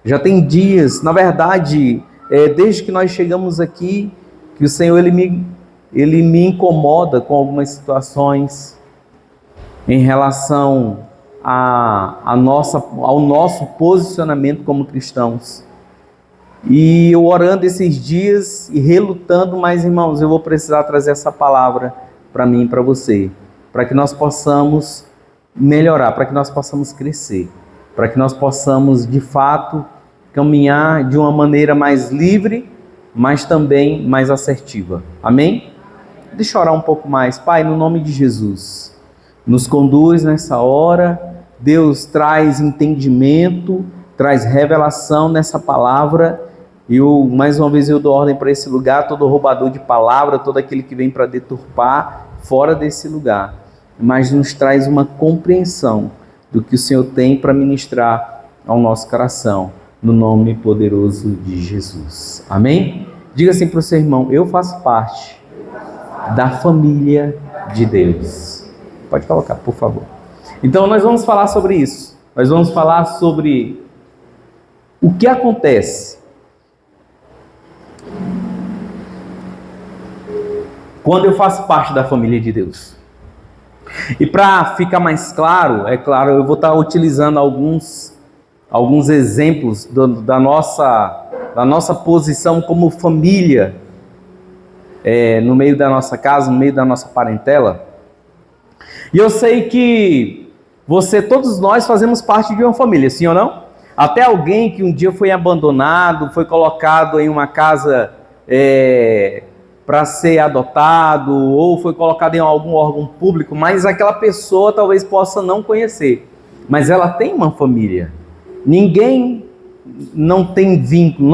Já tem dias, na verdade, desde que nós chegamos aqui, que o Senhor ele me incomoda com algumas situações em relação ao nosso posicionamento como cristãos. E eu orando esses dias e relutando, mas irmãos, eu vou precisar trazer essa palavra para mim e para você, para que nós possamos melhorar, para que nós possamos crescer, para que nós possamos de fato caminhar de uma maneira mais livre, mas também mais assertiva. Amém? Deixa eu orar um pouco mais. Pai, no nome de Jesus, nos conduz nessa hora. Deus, traz entendimento, traz revelação nessa palavra. Mais uma vez eu dou ordem para esse lugar, todo roubador de palavra, todo aquele que vem para deturpar, fora desse lugar. Mas nos traz uma compreensão do que o Senhor tem para ministrar ao nosso coração, no nome poderoso de Jesus. Amém? Diga assim para o seu irmão: eu faço parte da família de Deus. Pode colocar, por favor. Então nós vamos falar sobre isso. Nós vamos falar sobre o que acontece quando eu faço parte da família de Deus. E para ficar mais claro, eu vou estar utilizando alguns exemplos da nossa posição como família, no meio da nossa casa, no meio da nossa parentela. E eu sei que todos nós fazemos parte de uma família, sim ou não? Até alguém que um dia foi abandonado, foi colocado em uma casa para ser adotado, ou foi colocado em algum órgão público, mas aquela pessoa talvez possa não conhecer, mas ela tem uma família. Ninguém não tem vínculo,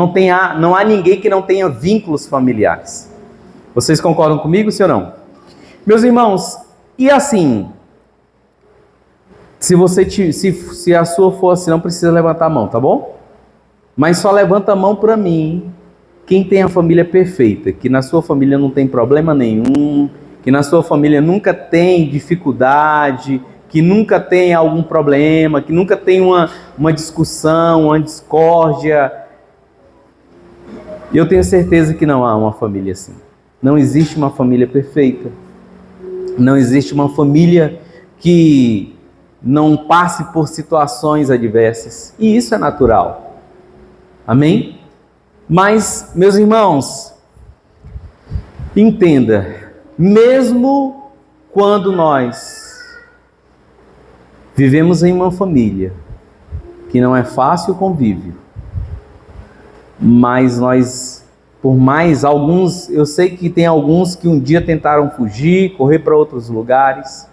não há ninguém que não tenha vínculos familiares. Vocês concordam comigo, sim ou não? Meus irmãos, e assim, se a sua for assim, não precisa levantar a mão, tá bom? Mas só levanta a mão para mim quem tem a família perfeita, que na sua família não tem problema nenhum, que na sua família nunca tem dificuldade, que nunca tem algum problema, que nunca tem uma discussão, uma discórdia. Eu tenho certeza que não há uma família assim. Não existe uma família perfeita. Não existe uma família que não passe por situações adversas. E isso é natural. Amém? Mas, meus irmãos, entenda, mesmo quando nós vivemos em uma família que não é fácil o convívio, mas eu sei que tem alguns que um dia tentaram fugir, correr para outros lugares,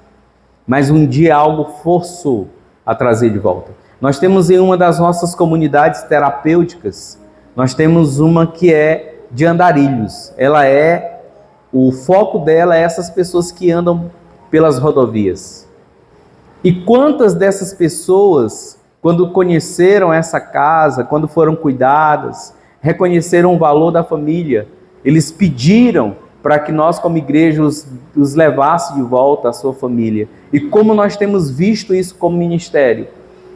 mas um dia algo forçou a trazer de volta. Nós temos em uma das nossas comunidades terapêuticas, nós temos uma que é de andarilhos. O foco dela é essas pessoas que andam pelas rodovias. E quantas dessas pessoas, quando conheceram essa casa, quando foram cuidadas, reconheceram o valor da família, eles pediram para que nós como igreja os levasse de volta à sua família. E como nós temos visto isso como ministério,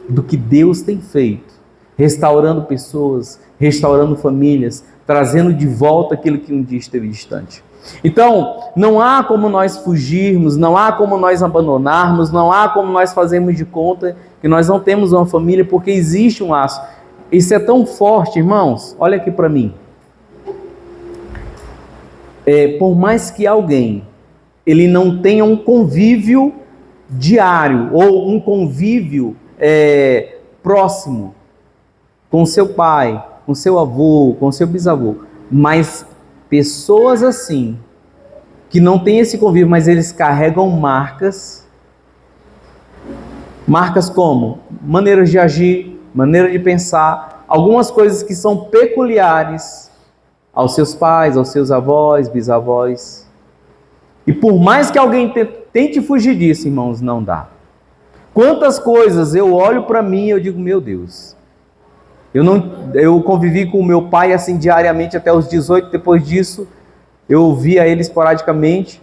do que Deus tem feito, restaurando pessoas, restaurando famílias, trazendo de volta aquilo que um dia esteve distante. Então, não há como nós fugirmos, não há como nós abandonarmos, não há como nós fazermos de conta que nós não temos uma família, porque existe um laço. Isso é tão forte, irmãos, olha aqui para mim. Por mais que alguém ele não tenha um convívio diário ou um convívio próximo com seu pai, com seu avô, com seu bisavô, mas pessoas assim, que não têm esse convívio, mas eles carregam marcas como maneiras de agir, maneira de pensar, algumas coisas que são peculiares aos seus pais, aos seus avós, bisavós. E por mais que alguém tente fugir disso, irmãos, não dá. Quantas coisas eu olho para mim e eu digo, meu Deus, eu convivi com o meu pai assim diariamente até os 18, depois disso eu via ele esporadicamente,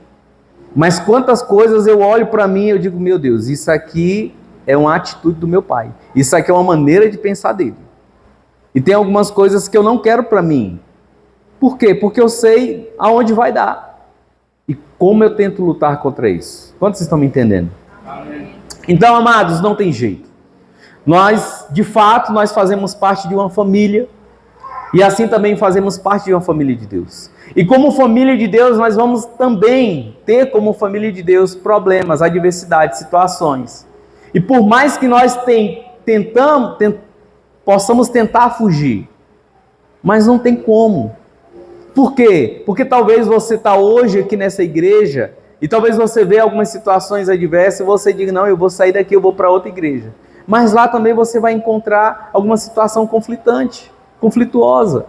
mas quantas coisas eu olho para mim e eu digo, meu Deus, isso aqui é uma atitude do meu pai, isso aqui é uma maneira de pensar dele. E tem algumas coisas que eu não quero para mim. Por quê? Porque eu sei aonde vai dar. E como eu tento lutar contra isso. Quantos estão me entendendo? Amém. Então, amados, não tem jeito. Nós, de fato, nós fazemos parte de uma família. E assim também fazemos parte de uma família de Deus. E como família de Deus, nós vamos também ter como família de Deus problemas, adversidades, situações. E por mais que nós possamos tentar fugir, mas não tem como. Por quê? Porque talvez você está hoje aqui nessa igreja e talvez você veja algumas situações adversas e você diga, não, eu vou sair daqui, eu vou para outra igreja. Mas lá também você vai encontrar alguma situação conflituosa.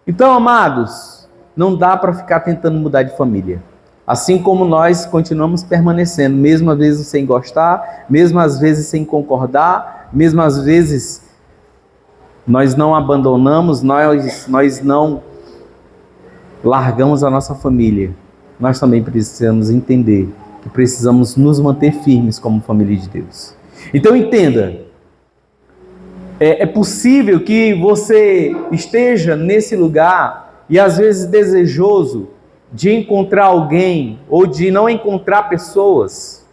Então, amados, não dá para ficar tentando mudar de família. Assim como nós continuamos permanecendo, mesmo às vezes sem gostar, mesmo às vezes sem concordar, mesmo às vezes nós não abandonamos, nós não largamos a nossa família. Nós também precisamos entender que precisamos nos manter firmes como família de Deus. Então entenda, é possível que você esteja nesse lugar e às vezes desejoso de encontrar alguém ou de não encontrar pessoas,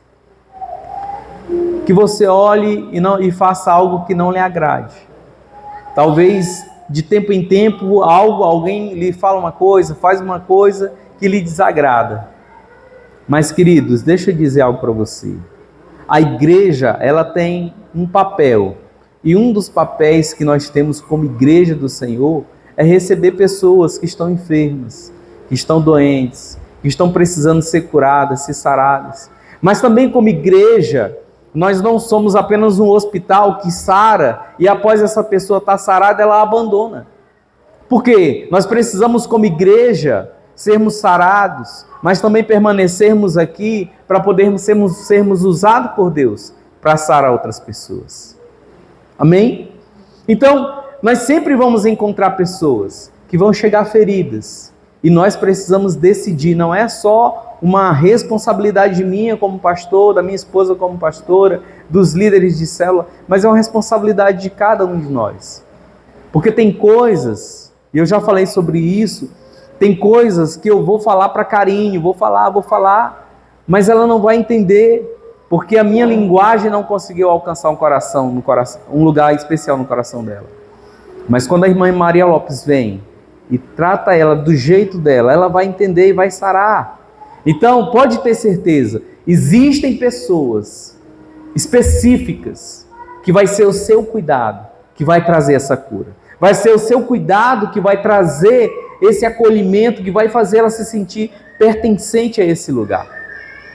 que você olhe e faça algo que não lhe agrade. Talvez de tempo em tempo alguém lhe fala uma coisa, faz uma coisa que lhe desagrada. Mas queridos, deixa eu dizer algo para você. A igreja, ela tem um papel. E um dos papéis que nós temos como igreja do Senhor é receber pessoas que estão enfermas, que estão doentes, que estão precisando ser curadas, ser saradas. Mas também como igreja, nós não somos apenas um hospital que sara e após essa pessoa estar sarada, ela abandona. Por quê? Nós precisamos como igreja sermos sarados, mas também permanecermos aqui para podermos sermos usados por Deus para sarar outras pessoas. Amém? Então, nós sempre vamos encontrar pessoas que vão chegar feridas e nós precisamos decidir, não é só uma responsabilidade minha como pastor, da minha esposa como pastora, dos líderes de célula, mas é uma responsabilidade de cada um de nós. Porque tem coisas, e eu já falei sobre isso, tem coisas que eu vou falar para carinho, vou falar, mas ela não vai entender, porque a minha linguagem não conseguiu alcançar um lugar especial no coração dela. Mas quando a irmã Maria Lopes vem e trata ela do jeito dela, ela vai entender e vai sarar. Então, pode ter certeza, existem pessoas específicas que vai ser o seu cuidado que vai trazer essa cura. Vai ser o seu cuidado que vai trazer esse acolhimento, que vai fazer ela se sentir pertencente a esse lugar.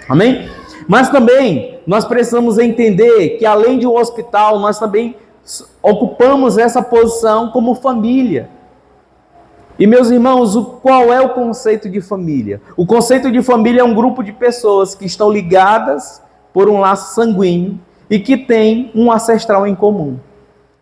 Amém? Mas também nós precisamos entender que além de um hospital, nós também ocupamos essa posição como família. E meus irmãos, qual é o conceito de família? O conceito de família é um grupo de pessoas que estão ligadas por um laço sanguíneo e que têm um ancestral em comum.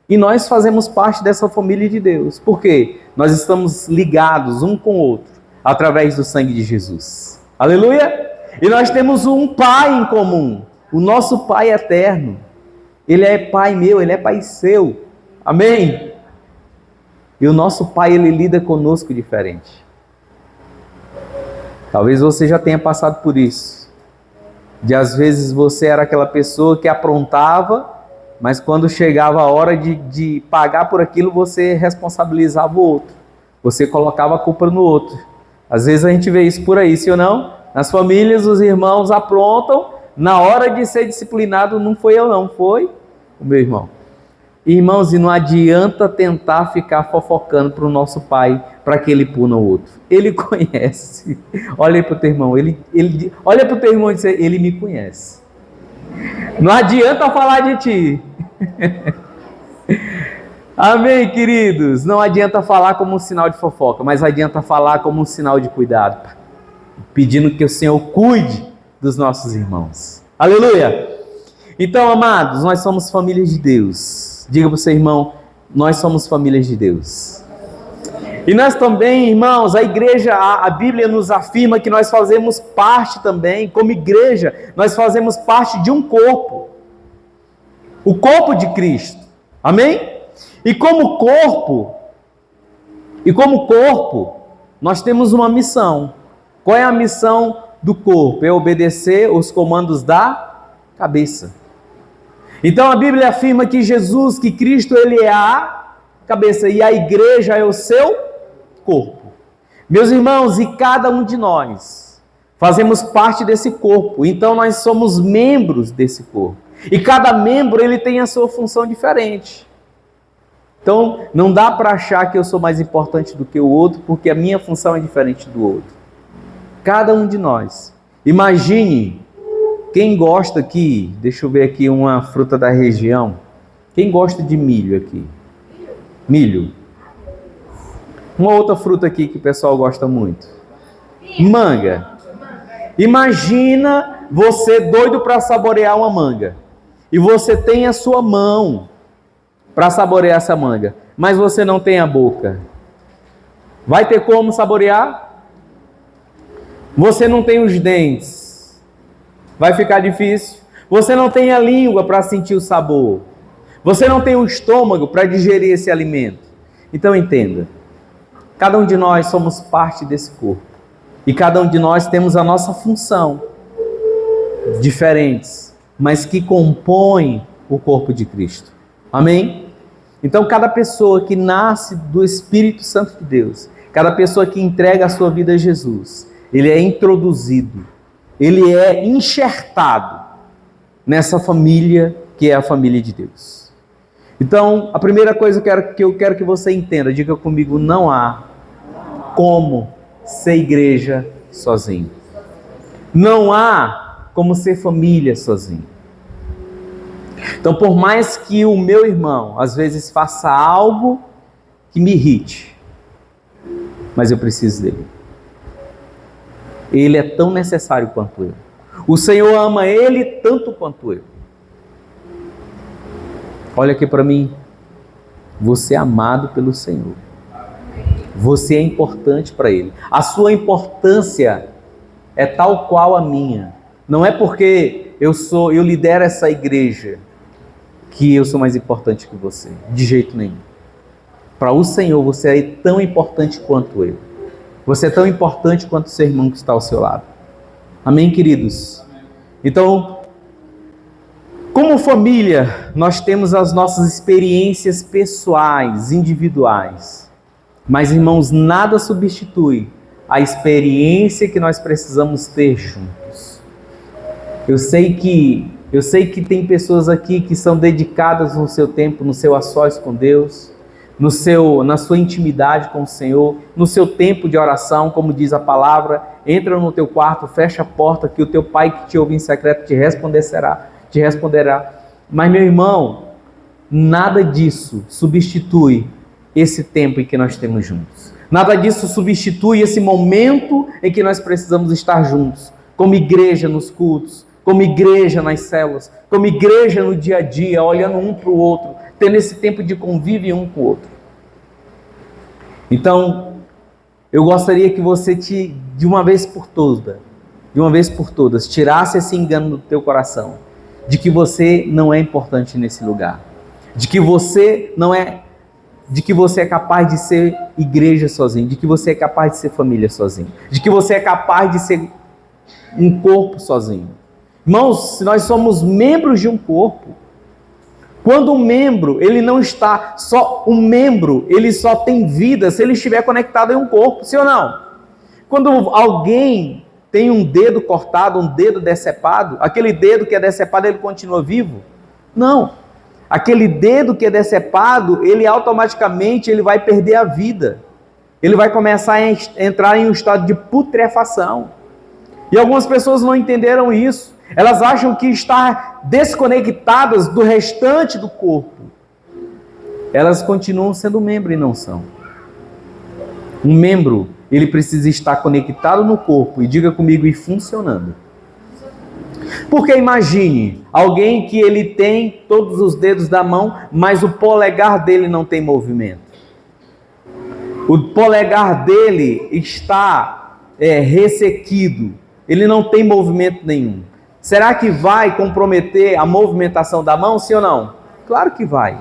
E nós fazemos parte dessa família de Deus. Por quê? Nós estamos ligados um com o outro através do sangue de Jesus. Aleluia! E nós temos um Pai em comum, o nosso Pai eterno. Ele é Pai meu, Ele é Pai seu. Amém? E o nosso Pai, Ele lida conosco diferente. Talvez você já tenha passado por isso. De às vezes você era aquela pessoa que aprontava, mas quando chegava a hora de pagar por aquilo, você responsabilizava o outro. Você colocava a culpa no outro. Às vezes a gente vê isso por aí, sim ou não? Nas famílias, os irmãos aprontam, na hora de ser disciplinado, não foi eu não, foi o meu irmão. Irmãos, e não adianta tentar ficar fofocando para o nosso Pai, para que Ele puna o outro. Ele conhece. Olha para o teu irmão, olha para o teu irmão e diz, ele me conhece. Não adianta falar de ti. Amém, queridos? Não adianta falar como um sinal de fofoca, mas adianta falar como um sinal de cuidado, pedindo que o Senhor cuide dos nossos irmãos. Aleluia! Então, amados, nós somos famílias de Deus. Diga para o seu irmão, nós somos famílias de Deus. E nós também, irmãos, a igreja, a Bíblia nos afirma que nós fazemos parte também, como igreja, nós fazemos parte de um corpo. O corpo de Cristo. Amém? E como corpo, nós temos uma missão. Qual é a missão do corpo? É obedecer os comandos da cabeça. Então a Bíblia afirma que Jesus, que Cristo, ele é a cabeça e a igreja é o seu corpo. Meus irmãos, e cada um de nós fazemos parte desse corpo, então nós somos membros desse corpo. E cada membro, ele tem a sua função diferente. Então, não dá para achar que eu sou mais importante do que o outro, porque a minha função é diferente do outro. Cada um de nós. Imagine, quem gosta aqui, deixa eu ver aqui uma fruta da região. Quem gosta de milho aqui? Milho. Uma outra fruta aqui que o pessoal gosta muito. Manga. Imagina você doido para saborear uma manga. E você tem a sua mão para saborear essa manga, mas você não tem a boca. Vai ter como saborear? Você não tem os dentes. Vai ficar difícil. Você não tem a língua para sentir o sabor. Você não tem o estômago para digerir esse alimento. Então entenda, cada um de nós somos parte desse corpo. E cada um de nós temos a nossa função, diferentes, mas que compõem o corpo de Cristo. Amém? Então cada pessoa que nasce do Espírito Santo de Deus, cada pessoa que entrega a sua vida a Jesus, ele é introduzido, ele é enxertado nessa família que é a família de Deus. Então, a primeira coisa que eu quero que você entenda, diga comigo, não há como ser igreja sozinho. Não há como ser família sozinho. Então, por mais que o meu irmão, às vezes, faça algo que me irrite, mas eu preciso dele. Ele é tão necessário quanto eu. O Senhor ama ele tanto quanto eu. Olha aqui para mim. Você é amado pelo Senhor. Você é importante para ele. A sua importância é tal qual a minha. Não é porque eu lidero essa igreja que eu sou mais importante que você. De jeito nenhum. Para o Senhor, você é tão importante quanto eu. Você é tão importante quanto o seu irmão que está ao seu lado. Amém, queridos? Então, como família, nós temos as nossas experiências pessoais, individuais. Mas, irmãos, nada substitui a experiência que nós precisamos ter juntos. Eu sei que tem pessoas aqui que são dedicadas no seu tempo, no seu a sós com Deus, na sua intimidade com o Senhor, no seu tempo de oração, como diz a palavra, entra no teu quarto, fecha a porta, que o teu Pai que te ouve em secreto te responderá. Mas, meu irmão, nada disso substitui esse tempo em que nós temos juntos. Nada disso substitui esse momento em que nós precisamos estar juntos, como igreja nos cultos, como igreja nas células, como igreja no dia a dia, olhando um para o outro, tendo esse tempo de convívio um com o outro. Então, eu gostaria que você de uma vez por todas, tirasse esse engano do teu coração, de que você não é importante nesse lugar, de que você é capaz de ser igreja sozinho, de que você é capaz de ser família sozinho, de que você é capaz de ser um corpo sozinho. Irmãos, se nós somos membros de um corpo, quando um membro, ele não está só um membro, ele só tem vida se ele estiver conectado em um corpo, sim ou não? Quando alguém tem um dedo cortado, um dedo decepado, aquele dedo que é decepado, ele continua vivo? Não. Aquele dedo que é decepado, ele automaticamente vai perder a vida. Ele vai começar a entrar em um estado de putrefação. E algumas pessoas não entenderam isso. Elas acham que estar desconectadas do restante do corpo. Elas continuam sendo membro e não são. Um membro, ele precisa estar conectado no corpo, e diga comigo, e funcionando. Porque imagine, alguém que ele tem todos os dedos da mão, mas o polegar dele não tem movimento. O polegar dele está ressequido, ele não tem movimento nenhum. Será que vai comprometer a movimentação da mão, sim ou não? Claro que vai.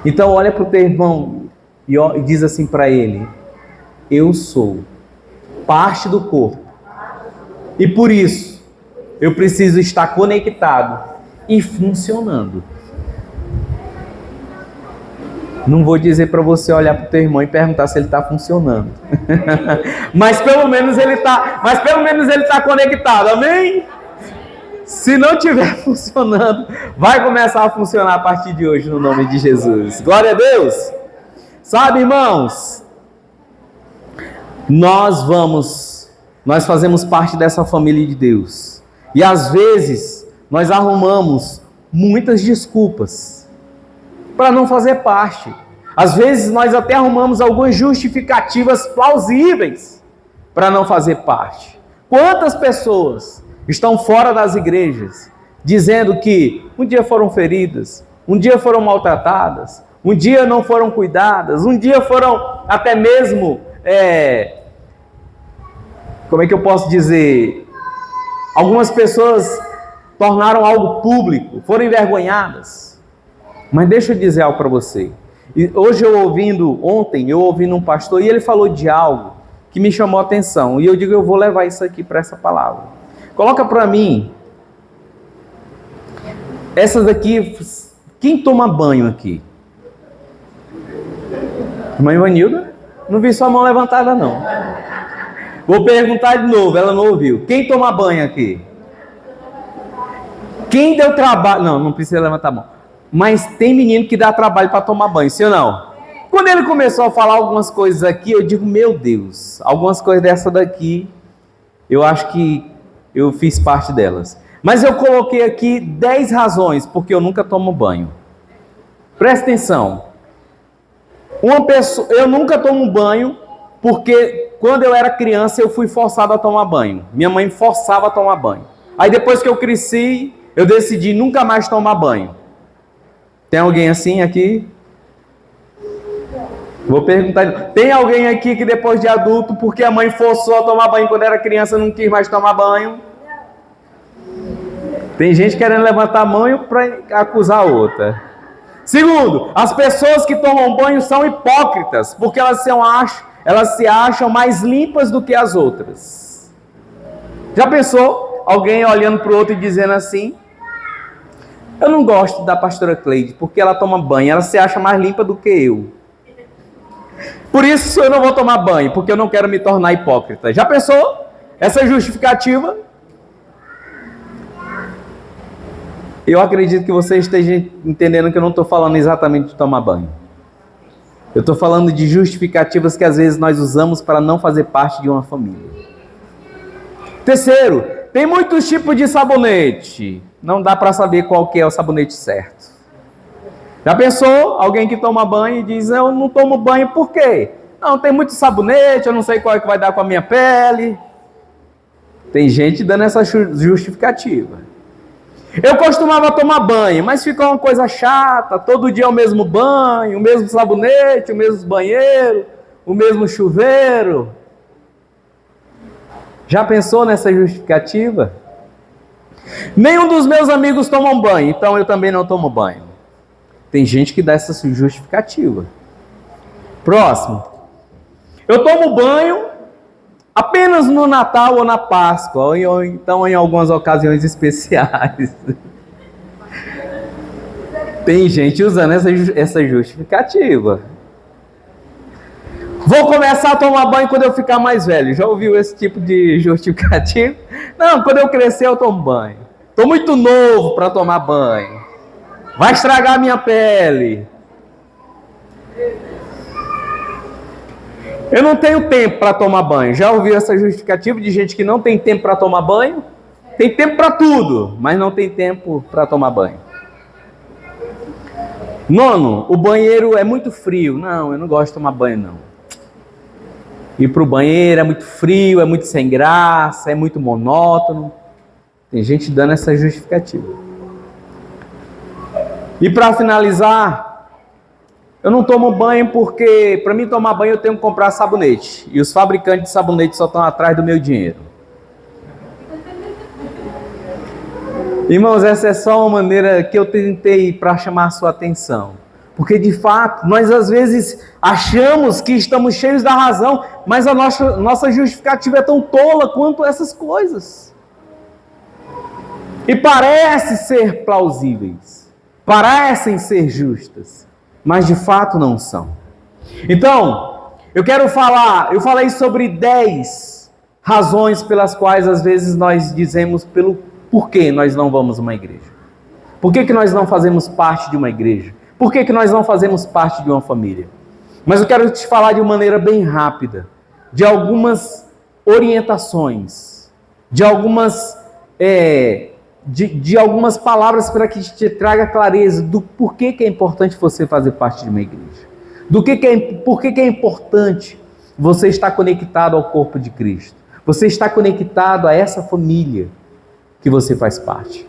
Então olha para o teu irmão e diz assim para ele: eu sou parte do corpo. E por isso, eu preciso estar conectado e funcionando. Não vou dizer para você olhar para o teu irmão e perguntar se ele está funcionando. mas pelo menos ele está conectado, amém? Se não estiver funcionando, vai começar a funcionar a partir de hoje, no nome de Jesus. Glória a Deus! Sabe, irmãos, nós fazemos parte dessa família de Deus. E às vezes, nós arrumamos muitas desculpas para não fazer parte. Às vezes, nós até arrumamos algumas justificativas plausíveis para não fazer parte. Quantas pessoas estão fora das igrejas, dizendo que um dia foram feridas, um dia foram maltratadas, um dia não foram cuidadas, um dia foram até mesmo, como é que eu posso dizer? Algumas pessoas tornaram algo público, foram envergonhadas. Mas deixa eu dizer algo para você. Ontem eu ouvi um pastor e ele falou de algo que me chamou a atenção. E eu digo, eu vou levar isso aqui para essa palavra. Coloca para mim. Essas daqui, quem toma banho aqui? Irmã Ivanilda? Não vi sua mão levantada não. Vou perguntar de novo, ela não ouviu. Quem toma banho aqui? Quem deu trabalho? Não precisa levantar a mão. Mas tem menino que dá trabalho para tomar banho, sim ou não? Quando ele começou a falar algumas coisas aqui, eu digo, meu Deus, algumas coisas dessa daqui, eu acho que eu fiz parte delas. Mas eu coloquei aqui 10 razões porque eu nunca tomo banho. Presta atenção. Eu nunca tomo banho porque quando eu era criança eu fui forçado a tomar banho. Minha mãe forçava a tomar banho. Aí depois que eu cresci, eu decidi nunca mais tomar banho. Tem alguém assim aqui? Vou perguntar. Tem alguém aqui que depois de adulto, porque a mãe forçou a tomar banho quando era criança, não quis mais tomar banho? Tem gente querendo levantar a mão para acusar a outra. Segundo, as pessoas que tomam banho são hipócritas, porque elas se acham mais limpas do que as outras. Já pensou? Alguém olhando para o outro e dizendo assim: eu não gosto da pastora Cleide, porque ela toma banho, ela se acha mais limpa do que eu. Por isso eu não vou tomar banho, porque eu não quero me tornar hipócrita. Já pensou? Essa é justificativa? Eu acredito que você esteja entendendo que eu não estou falando exatamente de tomar banho. Eu estou falando de justificativas que às vezes nós usamos para não fazer parte de uma família. Terceiro, tem muitos tipos de sabonete. Não dá para saber qual que é o sabonete certo. Já pensou? Alguém que toma banho e diz, eu não tomo banho por quê? Não, tem muito sabonete, eu não sei qual é que vai dar com a minha pele. Tem gente dando essa justificativa. Eu costumava tomar banho, mas ficou uma coisa chata, todo dia o mesmo banho, o mesmo sabonete, o mesmo banheiro, o mesmo chuveiro. Já pensou nessa justificativa? Nenhum dos meus amigos tomam banho, então eu também não tomo banho. Tem gente que dá essa justificativa. Próximo. Eu tomo banho apenas no Natal ou na Páscoa, ou então em algumas ocasiões especiais. Tem gente usando essa justificativa. Vou começar a tomar banho quando eu ficar mais velho. Já ouviu esse tipo de justificativa? Não, quando eu crescer eu tomo banho. Estou muito novo para tomar banho. Vai estragar a minha pele. Eu não tenho tempo para tomar banho. Já ouviu essa justificativa de gente que não tem tempo para tomar banho? Tem tempo para tudo, mas não tem tempo para tomar banho. Nono, o banheiro é muito frio. Não, eu não gosto de tomar banho, não. Ir para o banheiro é muito frio, é muito sem graça, é muito monótono. Tem gente dando essa justificativa. E para finalizar, eu não tomo banho porque, para mim tomar banho, eu tenho que comprar sabonete. E os fabricantes de sabonete só estão atrás do meu dinheiro. Irmãos, essa é só uma maneira que eu tentei para chamar a sua atenção. Porque de fato, nós às vezes achamos que estamos cheios da razão, mas a nossa justificativa é tão tola quanto essas coisas. E parecem ser plausíveis, parecem ser justas, mas de fato não são. Então, eu falei sobre 10 razões pelas quais às vezes nós dizemos pelo porquê nós não vamos a uma igreja. Por que nós não fazemos parte de uma igreja? Por que nós não fazemos parte de uma família? Mas eu quero te falar de uma maneira bem rápida, de algumas orientações, de algumas palavras para que te traga clareza do porquê que é importante você fazer parte de uma igreja. Por que é importante você estar conectado ao corpo de Cristo. Você está conectado a essa família que você faz parte.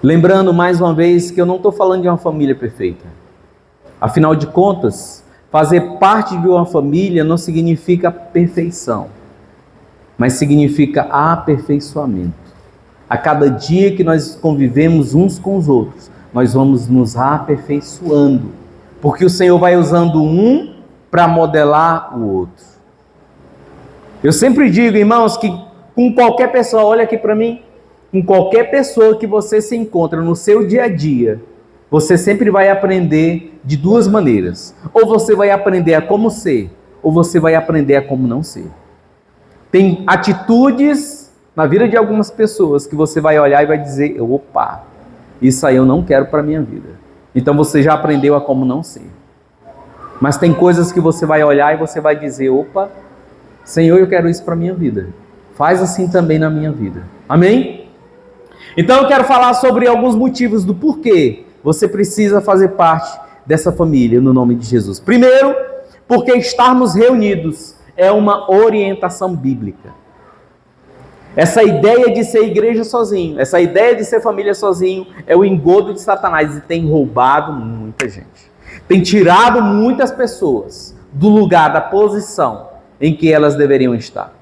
Lembrando mais uma vez que eu não estou falando de uma família perfeita. Afinal de contas, fazer parte de uma família não significa perfeição, mas significa aperfeiçoamento. A cada dia que nós convivemos uns com os outros, nós vamos nos aperfeiçoando, porque o Senhor vai usando um para modelar o outro. Eu sempre digo, irmãos, que com qualquer pessoa, olha aqui para mim, com qualquer pessoa que você se encontra no seu dia a dia, você sempre vai aprender de duas maneiras. Ou você vai aprender a como ser, ou você vai aprender a como não ser. Tem atitudes na vida de algumas pessoas que você vai olhar e vai dizer, opa, isso aí eu não quero para a minha vida. Então você já aprendeu a como não ser. Mas tem coisas que você vai olhar e você vai dizer, opa, Senhor, eu quero isso para a minha vida. Faz assim também na minha vida. Amém? Então eu quero falar sobre alguns motivos do porquê você precisa fazer parte dessa família no nome de Jesus. Primeiro, porque estarmos reunidos é uma orientação bíblica. Essa ideia de ser igreja sozinho, essa ideia de ser família sozinho é o engodo de Satanás e tem roubado muita gente. Tem tirado muitas pessoas do lugar, da posição em que elas deveriam estar.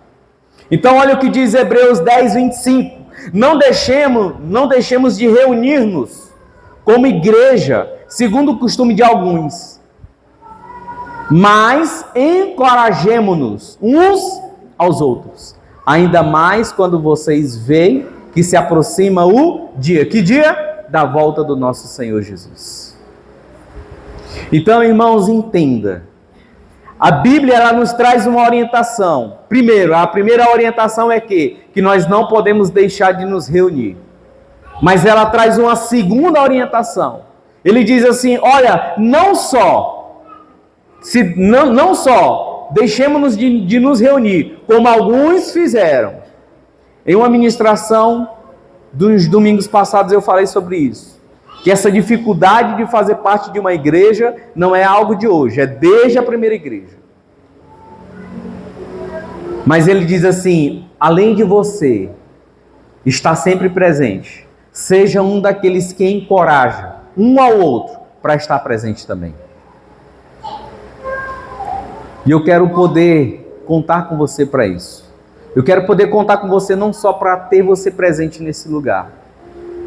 Então olha o que diz Hebreus 10, 25. Não deixemos de reunir-nos como igreja, segundo o costume de alguns, mas encorajemo-nos uns aos outros, ainda mais quando vocês veem que se aproxima o dia. Que dia? Da volta do nosso Senhor Jesus. Então, irmãos, entenda. A Bíblia ela nos traz uma orientação. Primeiro, a primeira orientação é que nós não podemos deixar de nos reunir. Mas ela traz uma segunda orientação. Ele diz assim, olha, não só deixemos-nos de nos reunir, como alguns fizeram. Em uma ministração dos domingos passados eu falei sobre isso. Que essa dificuldade de fazer parte de uma igreja não é algo de hoje, é desde a primeira igreja. Mas ele diz assim, além de você estar sempre presente, seja um daqueles que encoraja um ao outro para estar presente também. E eu quero poder contar com você para isso. Eu quero poder contar com você não só para ter você presente nesse lugar,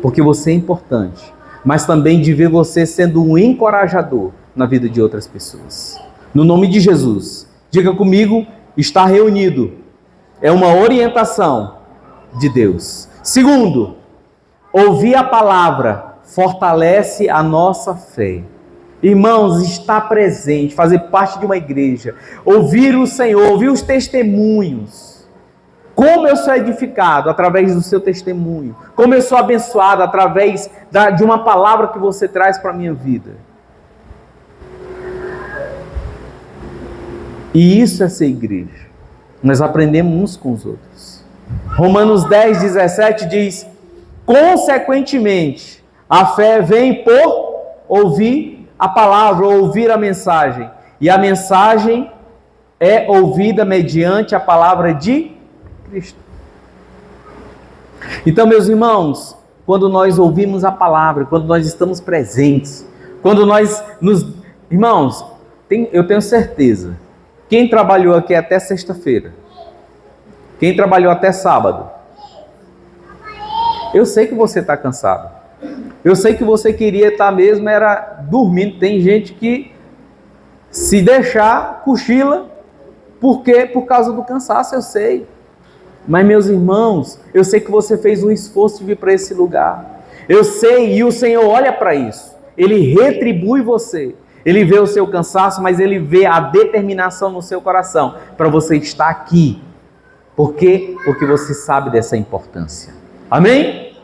porque você é importante, mas também de ver você sendo um encorajador na vida de outras pessoas. No nome de Jesus, diga comigo, estar reunido é uma orientação de Deus. Segundo, ouvir a palavra fortalece a nossa fé. Irmãos, estar presente, fazer parte de uma igreja, ouvir o Senhor, ouvir os testemunhos. Como eu sou edificado através do seu testemunho. Como eu sou abençoado através de uma palavra que você traz para a minha vida. E isso é ser igreja. Nós aprendemos uns com os outros. Romanos 10, 17 diz, consequentemente, a fé vem por ouvir a palavra, ouvir a mensagem. E a mensagem é ouvida mediante a palavra de Cristo. Então, meus irmãos, quando nós ouvimos a palavra, quando nós estamos presentes, quando nós nos... Irmãos, eu tenho certeza, quem trabalhou aqui até sexta-feira, quem trabalhou até sábado, eu sei que você está cansado, Eu sei que você queria estar mesmo era dormindo. Tem gente que se deixar cochila, por quê? Por causa do cansaço, eu sei. Mas meus irmãos, eu sei que você fez um esforço de vir para esse lugar. Eu sei, e o Senhor olha para isso. Ele retribui você. Ele vê o seu cansaço, mas Ele vê a determinação no seu coração para você estar aqui. Por quê? Porque você sabe dessa importância. Amém?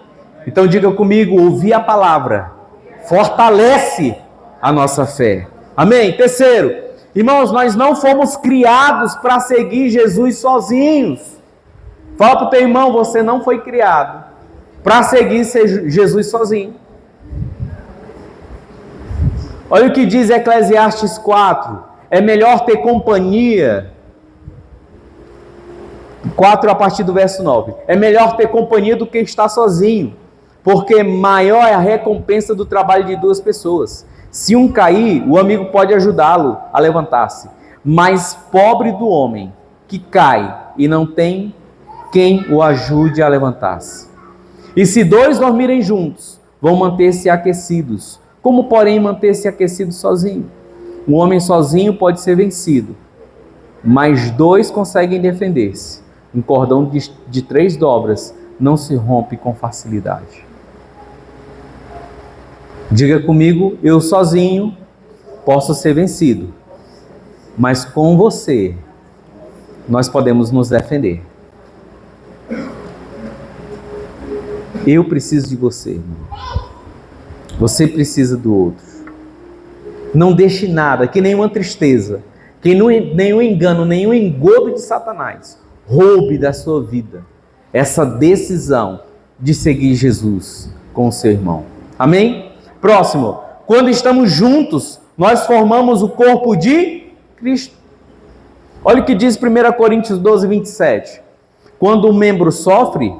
Então diga comigo, ouvir a palavra fortalece a nossa fé. Amém? Terceiro, irmãos, nós não fomos criados para seguir Jesus sozinhos. Fala para o teu irmão, você não foi criado para seguir Jesus sozinho. Olha o que diz Eclesiastes 4. É melhor ter companhia. 4 a partir do verso 9. É melhor ter companhia do que estar sozinho, porque maior é a recompensa do trabalho de duas pessoas. Se um cair, o amigo pode ajudá-lo a levantar-se. Mas pobre do homem que cai e não tem quem o ajude a levantar-se. E se dois dormirem juntos, vão manter-se aquecidos. Como, porém, manter-se aquecido sozinho? Um homem sozinho pode ser vencido, mas dois conseguem defender-se. Um cordão de 3 dobras não se rompe com facilidade. Diga comigo, eu sozinho posso ser vencido, mas com você nós podemos nos defender. Eu preciso de você, irmão. Você precisa do outro. Não deixe nada, que nenhuma tristeza, que nenhum engano, nenhum engodo de Satanás roube da sua vida essa decisão de seguir Jesus com o seu irmão. Amém? Próximo. Quando estamos juntos, nós formamos o corpo de Cristo. Olha o que diz 1 Coríntios 12, 27. Quando um membro sofre,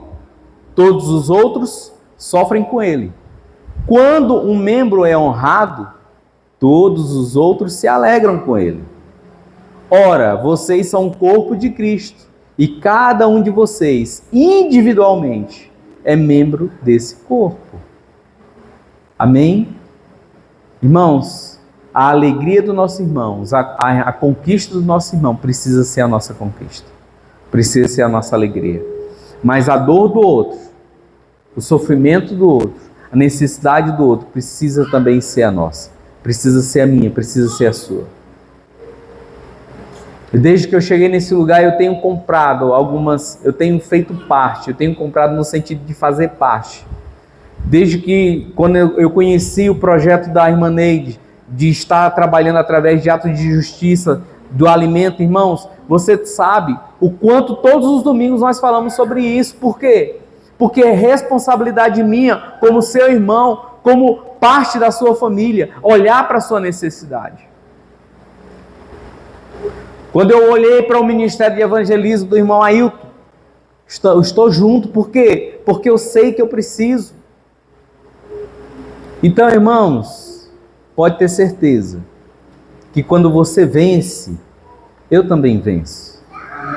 todos os outros sofrem com ele. Quando um membro é honrado, todos os outros se alegram com ele. Ora, vocês são o corpo de Cristo, e cada um de vocês, individualmente, é membro desse corpo. Amém? Irmãos, a alegria do nosso irmão, a conquista do nosso irmão precisa ser a nossa conquista. Precisa ser a nossa alegria. Mas a dor do outro, o sofrimento do outro, a necessidade do outro precisa também ser a nossa. Precisa ser a minha, precisa ser a sua. Desde que eu cheguei nesse lugar, eu tenho comprado eu tenho feito parte, eu tenho comprado no sentido de fazer parte. Desde que, quando eu conheci o projeto da Irmã Neide, de estar trabalhando através de atos de justiça, do alimento, irmãos, você sabe o quanto todos os domingos nós falamos sobre isso. Por quê? Porque é responsabilidade minha, como seu irmão, como parte da sua família, olhar para a sua necessidade. Quando eu olhei para o ministério de evangelismo do irmão Ailton, estou junto, por quê? Porque eu sei que eu preciso. Então, irmãos, pode ter certeza que quando você vence, eu também venço.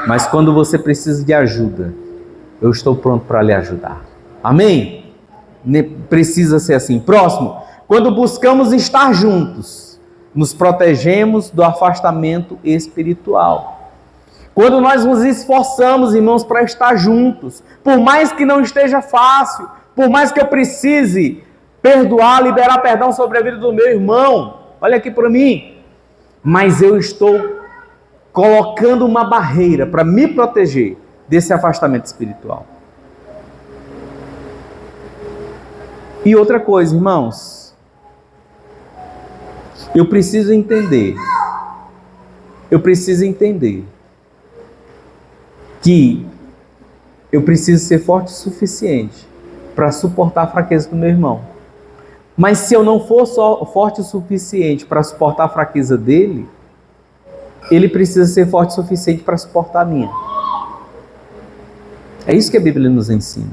Mas quando você precisa de ajuda, eu estou pronto para lhe ajudar. Amém? Precisa ser assim. Próximo. Quando buscamos estar juntos, nos protegemos do afastamento espiritual. Quando nós nos esforçamos, irmãos, para estar juntos, por mais que não esteja fácil, por mais que eu precise perdoar, liberar perdão sobre a vida do meu irmão, olha aqui para mim, mas eu estou colocando uma barreira para me proteger desse afastamento espiritual. E outra coisa, irmãos, eu preciso entender que eu preciso ser forte o suficiente para suportar a fraqueza do meu irmão. Mas se eu não for só forte o suficiente para suportar a fraqueza dele, ele precisa ser forte o suficiente para suportar a minha. É isso que a Bíblia nos ensina.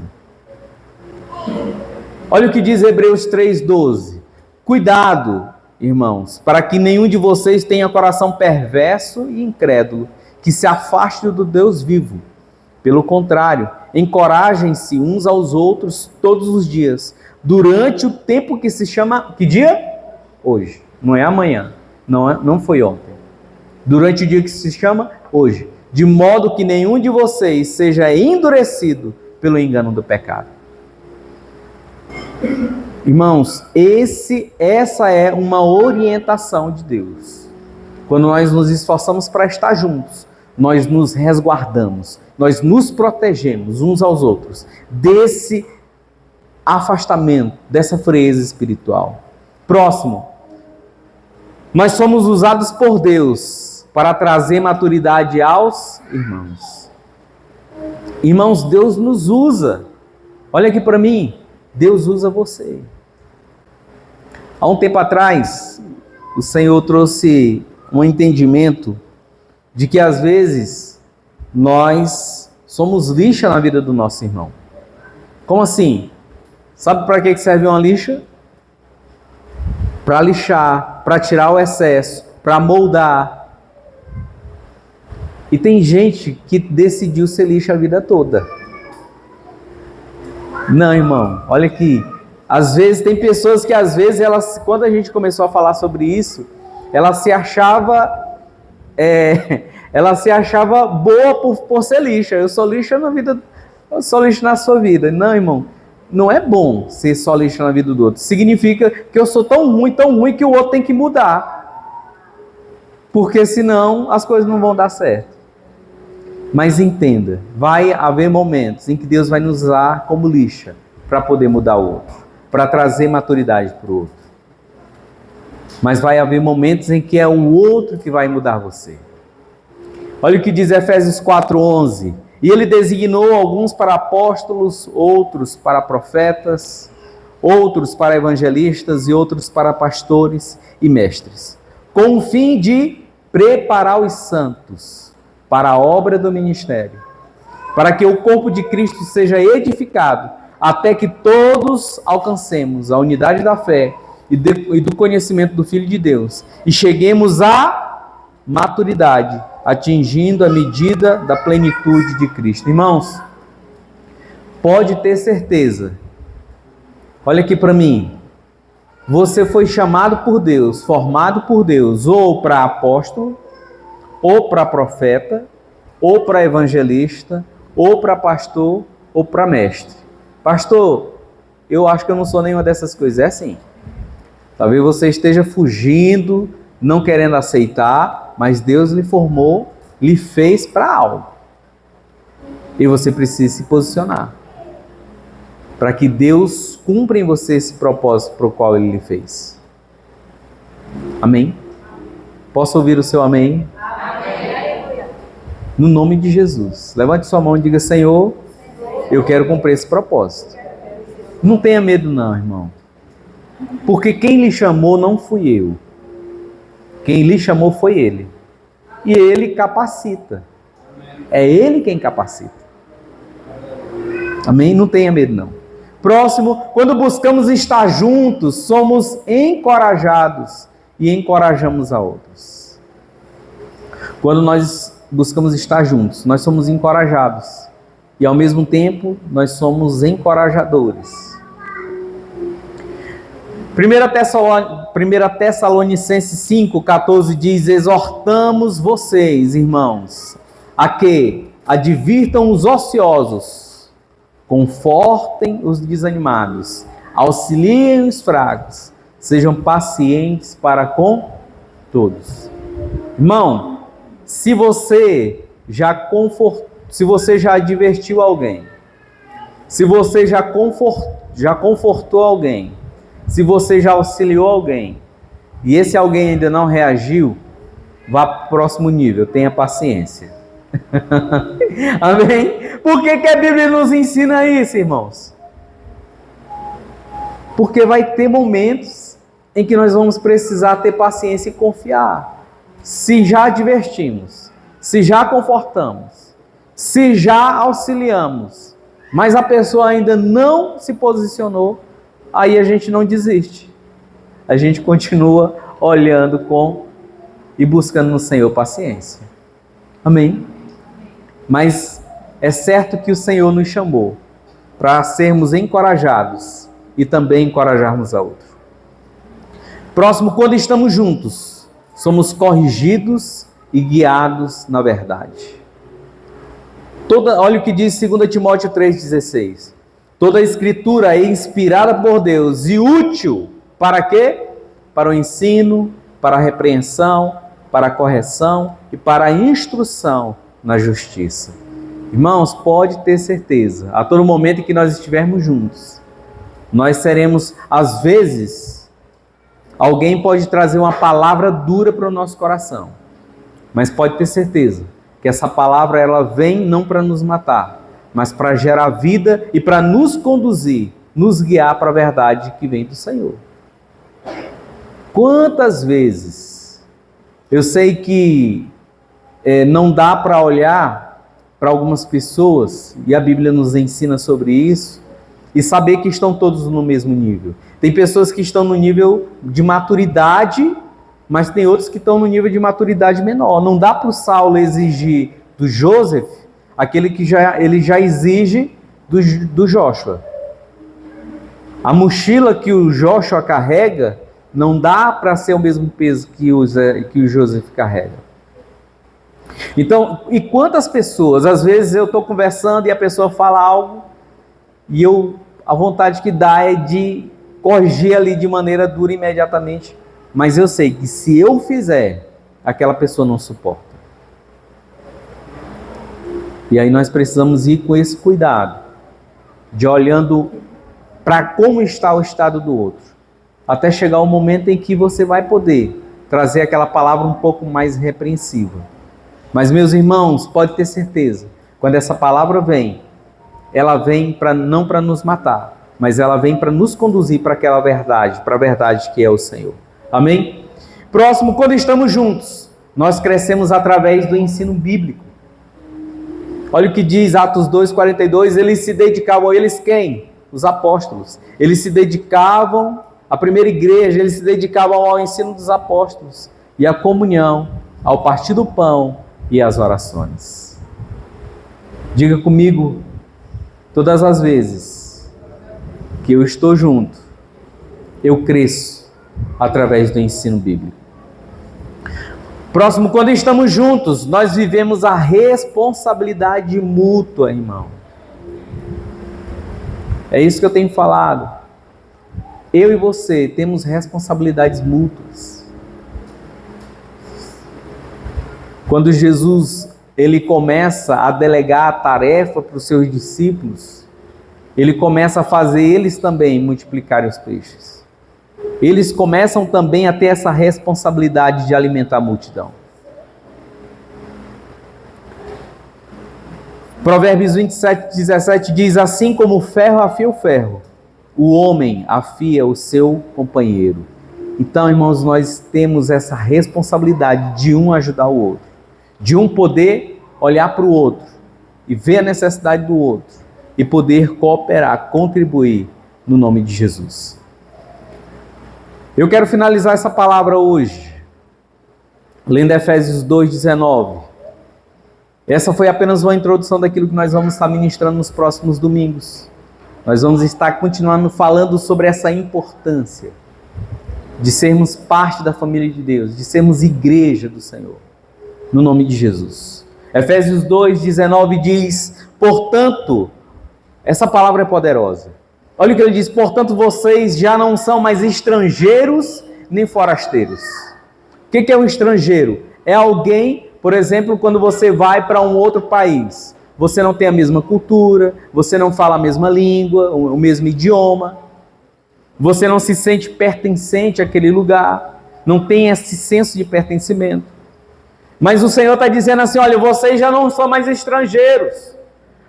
Olha o que diz Hebreus 3,12. Cuidado, irmãos, para que nenhum de vocês tenha coração perverso e incrédulo, que se afaste do Deus vivo. Pelo contrário, encorajem-se uns aos outros todos os dias, durante o tempo que se chama... Que dia? Hoje. Não é amanhã. Não foi ontem. Durante o dia que se chama hoje. De modo que nenhum de vocês seja endurecido pelo engano do pecado. Irmãos, essa é uma orientação de Deus. Quando nós nos esforçamos para estar juntos, nós nos resguardamos, nós nos protegemos uns aos outros desse afastamento, dessa frieza espiritual. Próximo, nós somos usados por Deus para trazer maturidade aos irmãos. Irmãos, Deus nos usa. Olha aqui para mim, Deus usa você. Há um tempo atrás, o Senhor trouxe um entendimento de que às vezes nós somos lixa na vida do nosso irmão. Como assim? Sabe para que serve uma lixa? Para lixar, para tirar o excesso, para moldar. E tem gente que decidiu ser lixa a vida toda. Não, irmão, olha aqui. Às vezes, tem pessoas que às vezes, quando a gente começou a falar sobre isso, ela se achava boa por ser lixa. Eu sou lixa na vida, eu sou lixa na sua vida. Não, irmão, não é bom ser só lixa na vida do outro. Significa que eu sou tão ruim que o outro tem que mudar. Porque senão as coisas não vão dar certo. Mas entenda, vai haver momentos em que Deus vai nos usar como lixa para poder mudar o outro, para trazer maturidade para o outro. Mas vai haver momentos em que é o outro que vai mudar você. Olha o que diz Efésios 4:11. E ele designou alguns para apóstolos, outros para profetas, outros para evangelistas e outros para pastores e mestres, com o fim de preparar os santos para a obra do ministério, para que o corpo de Cristo seja edificado, até que todos alcancemos a unidade da fé e do conhecimento do Filho de Deus, e cheguemos à maturidade, atingindo a medida da plenitude de Cristo. Irmãos, pode ter certeza, olha aqui para mim, você foi chamado por Deus, formado por Deus, ou para apóstolo, ou para profeta, ou para evangelista, ou para pastor, ou para mestre. Pastor, eu acho que eu não sou nenhuma dessas coisas. É assim. Talvez você esteja fugindo, não querendo aceitar, mas Deus lhe formou, lhe fez para algo. E você precisa se posicionar, para que Deus cumpra em você esse propósito para o qual Ele lhe fez. Amém? Posso ouvir o seu amém? No nome de Jesus. Levante sua mão e diga: Senhor, eu quero cumprir esse propósito. Não tenha medo não, irmão. Porque quem lhe chamou não fui eu. Quem lhe chamou foi Ele. E Ele capacita. É Ele quem capacita. Amém? Não tenha medo não. Próximo, quando buscamos estar juntos, somos encorajados e encorajamos a outros. Quando nós buscamos estar juntos, nós somos encorajados e ao mesmo tempo nós somos encorajadores. 1 Tessalonicenses 5:14 diz: exortamos vocês, irmãos, a que advirtam os ociosos, confortem os desanimados, auxiliem os fracos, sejam pacientes para com todos. Irmão, se você já advertiu alguém, se você já confortou alguém, se você já auxiliou alguém, e esse alguém ainda não reagiu, vá para o próximo nível, tenha paciência. Amém? Por que a Bíblia nos ensina isso, irmãos? Porque vai ter momentos em que nós vamos precisar ter paciência e confiar. Se já advertimos, se já confortamos, se já auxiliamos, mas a pessoa ainda não se posicionou, aí a gente não desiste. A gente continua olhando e buscando no Senhor paciência. Amém? Mas é certo que o Senhor nos chamou para sermos encorajados e também encorajarmos a outro. Próximo, quando estamos juntos, somos corrigidos e guiados na verdade. Olha o que diz 2 Timóteo 3,16. Toda a escritura é inspirada por Deus e útil para quê? Para o ensino, para a repreensão, para a correção e para a instrução na justiça. Irmãos, pode ter certeza, a todo momento em que nós estivermos juntos, nós seremos, às vezes, alguém pode trazer uma palavra dura para o nosso coração, mas pode ter certeza que essa palavra ela vem não para nos matar, mas para gerar vida e para nos conduzir, nos guiar para a verdade que vem do Senhor. Quantas vezes eu sei que não dá para olhar para algumas pessoas, e a Bíblia nos ensina sobre isso, e saber que estão todos no mesmo nível. Tem pessoas que estão no nível de maturidade, mas tem outros que estão no nível de maturidade menor. Não dá para o Saulo exigir do Joseph aquele que ele já exige do Joshua. A mochila que o Joshua carrega não dá para ser o mesmo peso que o Joseph carrega. Então, e quantas pessoas, às vezes eu estou conversando e a pessoa fala algo e a vontade que dá é de corrigir ali de maneira dura imediatamente, mas eu sei que se eu fizer, aquela pessoa não suporta. E aí nós precisamos ir com esse cuidado, de olhando para como está o estado do outro, até chegar o momento em que você vai poder trazer aquela palavra um pouco mais repreensiva. Mas, meus irmãos, pode ter certeza, quando essa palavra vem, ela vem não para nos matar, mas ela vem para nos conduzir para aquela verdade, para a verdade que é o Senhor. Amém? Próximo, quando estamos juntos, nós crescemos através do ensino bíblico. Olha o que diz Atos 2,42, eles se dedicavam, eles quem? Os apóstolos. Eles se dedicavam, a primeira igreja, eles se dedicavam ao ensino dos apóstolos e à comunhão, ao partir do pão e às orações. Diga comigo, todas as vezes que eu estou junto, eu cresço através do ensino bíblico. Próximo, quando estamos juntos, nós vivemos a responsabilidade mútua, irmão. É isso que eu tenho falado. Eu e você temos responsabilidades mútuas. Quando Jesus ele começa a delegar a tarefa para os seus discípulos, ele começa a fazer eles também multiplicarem os peixes. Eles começam também a ter essa responsabilidade de alimentar a multidão. Provérbios 27:17 diz, assim como o ferro afia o ferro, o homem afia o seu companheiro. Então, irmãos, nós temos essa responsabilidade de um ajudar o outro, de um poder olhar para o outro e ver a necessidade do outro e poder cooperar, contribuir no nome de Jesus. Eu quero finalizar essa palavra hoje, lendo Efésios 2:19. Essa foi apenas uma introdução daquilo que nós vamos estar ministrando nos próximos domingos. Nós vamos estar continuando falando sobre essa importância de sermos parte da família de Deus, de sermos igreja do Senhor, no nome de Jesus. Efésios 2:19 diz, portanto, essa palavra é poderosa. Olha o que ele diz, portanto vocês já não são mais estrangeiros nem forasteiros. O que é um estrangeiro? É alguém, por exemplo, quando você vai para um outro país, você não tem a mesma cultura, você não fala a mesma língua, o mesmo idioma, você não se sente pertencente àquele lugar, não tem esse senso de pertencimento. Mas o Senhor está dizendo assim, olha, vocês já não são mais estrangeiros,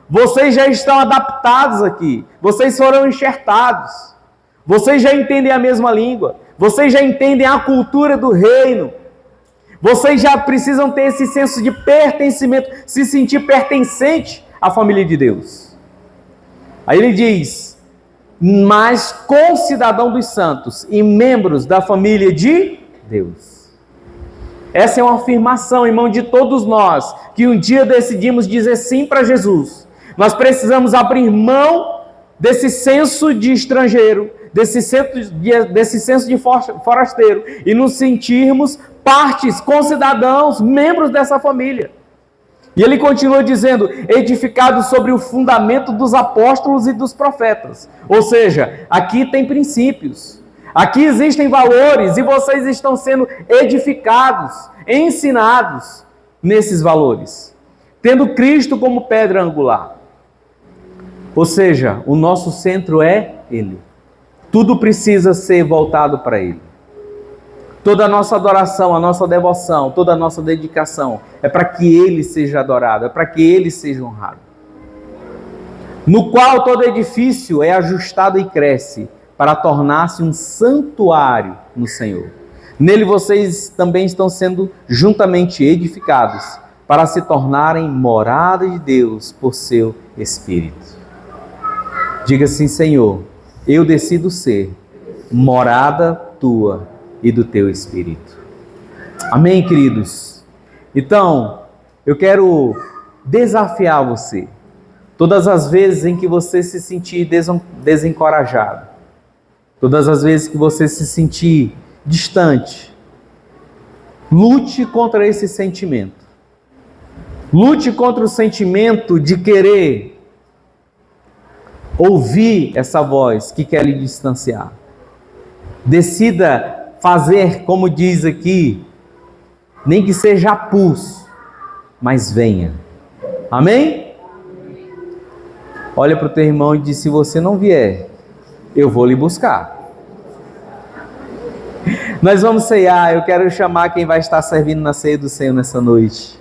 vocês já estão adaptados aqui, vocês foram enxertados, vocês já entendem a mesma língua, vocês já entendem a cultura do reino, vocês já precisam ter esse senso de pertencimento, se sentir pertencente à família de Deus. Aí ele diz, mas concidadão dos santos e membros da família de Deus. Essa é uma afirmação, irmão, de todos nós, que um dia decidimos dizer sim para Jesus. Nós precisamos abrir mão desse senso de estrangeiro, desse senso de forasteiro e nos sentirmos partes, concidadãos, membros dessa família. E ele continua dizendo, edificados sobre o fundamento dos apóstolos e dos profetas. Ou seja, aqui tem princípios, aqui existem valores e vocês estão sendo edificados, ensinados nesses valores, tendo Cristo como pedra angular. Ou seja, o nosso centro é Ele. Tudo precisa ser voltado para Ele. Toda a nossa adoração, a nossa devoção, toda a nossa dedicação é para que Ele seja adorado, é para que Ele seja honrado. No qual todo edifício é ajustado e cresce para tornar-se um santuário no Senhor. Nele vocês também estão sendo juntamente edificados para se tornarem morada de Deus por seu Espírito. Diga assim, Senhor, eu decido ser morada tua e do teu Espírito. Amém, queridos? Então, eu quero desafiar você. Todas as vezes em que você se sentir desencorajado, todas as vezes que você se sentir distante, lute contra esse sentimento. Lute contra o sentimento de querer ouvir essa voz que quer lhe distanciar. Decida fazer, como diz aqui, nem que seja a pulso, mas venha. Amém? Olha para o teu irmão e diz, se você não vier, eu vou lhe buscar. Nós vamos ceiar, eu quero chamar quem vai estar servindo na ceia do Senhor nessa noite.